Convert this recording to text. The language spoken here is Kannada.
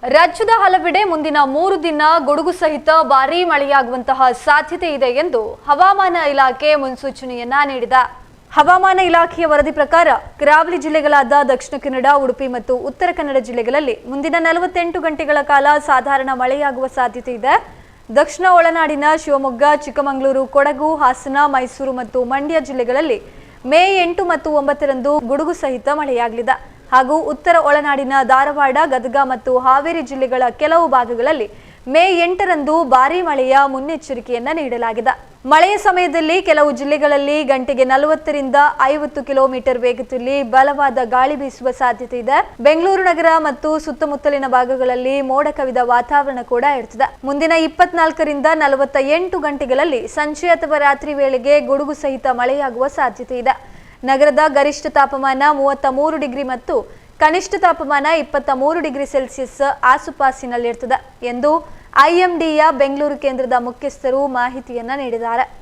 ರಾಜ್ಯದ ಹಲವೆಡೆ ಮುಂದಿನ 3 ದಿನ ಗುಡುಗು ಸಹಿತ ಭಾರೀ ಮಳೆಯಾಗುವಂತಹ ಸಾಧ್ಯತೆ ಇದೆ ಎಂದು ಹವಾಮಾನ ಇಲಾಖೆ ಮುನ್ಸೂಚನೆಯನ್ನ ನೀಡಿದೆ. ಹವಾಮಾನ ಇಲಾಖೆಯ ವರದಿ ಪ್ರಕಾರ ಕರಾವಳಿ ಜಿಲ್ಲೆಗಳಾದ ದಕ್ಷಿಣ ಕನ್ನಡ, ಉಡುಪಿ ಮತ್ತು ಉತ್ತರ ಕನ್ನಡ ಜಿಲ್ಲೆಗಳಲ್ಲಿ ಮುಂದಿನ 48 ಗಂಟೆಗಳ ಕಾಲ ಸಾಧಾರಣ ಮಳೆಯಾಗುವ ಸಾಧ್ಯತೆ ಇದೆ. ದಕ್ಷಿಣ ಒಳನಾಡಿನ ಶಿವಮೊಗ್ಗ, ಚಿಕ್ಕಮಗಳೂರು, ಕೊಡಗು, ಹಾಸನ, ಮೈಸೂರು ಮತ್ತು ಮಂಡ್ಯ ಜಿಲ್ಲೆಗಳಲ್ಲಿ ಮೇ 8 ಮತ್ತು 9 ರಂದು ಗುಡುಗು ಸಹಿತ ಮಳೆಯಾಗಲಿದೆ. ಹಾಗೂ ಉತ್ತರ ಒಳನಾಡಿನ ಧಾರವಾಡ, ಗದಗ ಮತ್ತು ಹಾವೇರಿ ಜಿಲ್ಲೆಗಳ ಕೆಲವು ಭಾಗಗಳಲ್ಲಿ ಮೇ 8 ರಂದು ಭಾರೀ ಮಳೆಯ ಮುನ್ನೆಚ್ಚರಿಕೆಯನ್ನ ನೀಡಲಾಗಿದೆ. ಮಳೆಯ ಸಮಯದಲ್ಲಿ ಕೆಲವು ಜಿಲ್ಲೆಗಳಲ್ಲಿ ಗಂಟೆಗೆ 40 ರಿಂದ 50 ಕಿಲೋಮೀಟರ್ ವೇಗದಲ್ಲಿ ಬಲವಾದ ಗಾಳಿ ಬೀಸುವ ಸಾಧ್ಯತೆ ಇದೆ. ಬೆಂಗಳೂರು ನಗರ ಮತ್ತು ಸುತ್ತಮುತ್ತಲಿನ ಭಾಗಗಳಲ್ಲಿ ಮೋಡ ಕವಿದ ವಾತಾವರಣ ಕೂಡ ಇರುತ್ತದೆ. ಮುಂದಿನ 24 ರಿಂದ 48 ಗಂಟೆಗಳಲ್ಲಿ ಸಂಜೆ ಅಥವಾ ರಾತ್ರಿ ವೇಳೆಗೆ ಗುಡುಗು ಸಹಿತ ಮಳೆಯಾಗುವ ಸಾಧ್ಯತೆ ಇದೆ. ನಗರದ ಗರಿಷ್ಠ ತಾಪಮಾನ 33 ಡಿಗ್ರಿ ಮತ್ತು ಕನಿಷ್ಠ ತಾಪಮಾನ 23 ಡಿಗ್ರಿ ಸೆಲ್ಸಿಯಸ್ ಆಸುಪಾಸಿನಲ್ಲಿರುತ್ತದೆ ಎಂದು IMDಯ ಬೆಂಗಳೂರು ಕೇಂದ್ರದ ಮುಖ್ಯಸ್ಥರು ಮಾಹಿತಿಯನ್ನ ನೀಡಿದ್ದಾರೆ.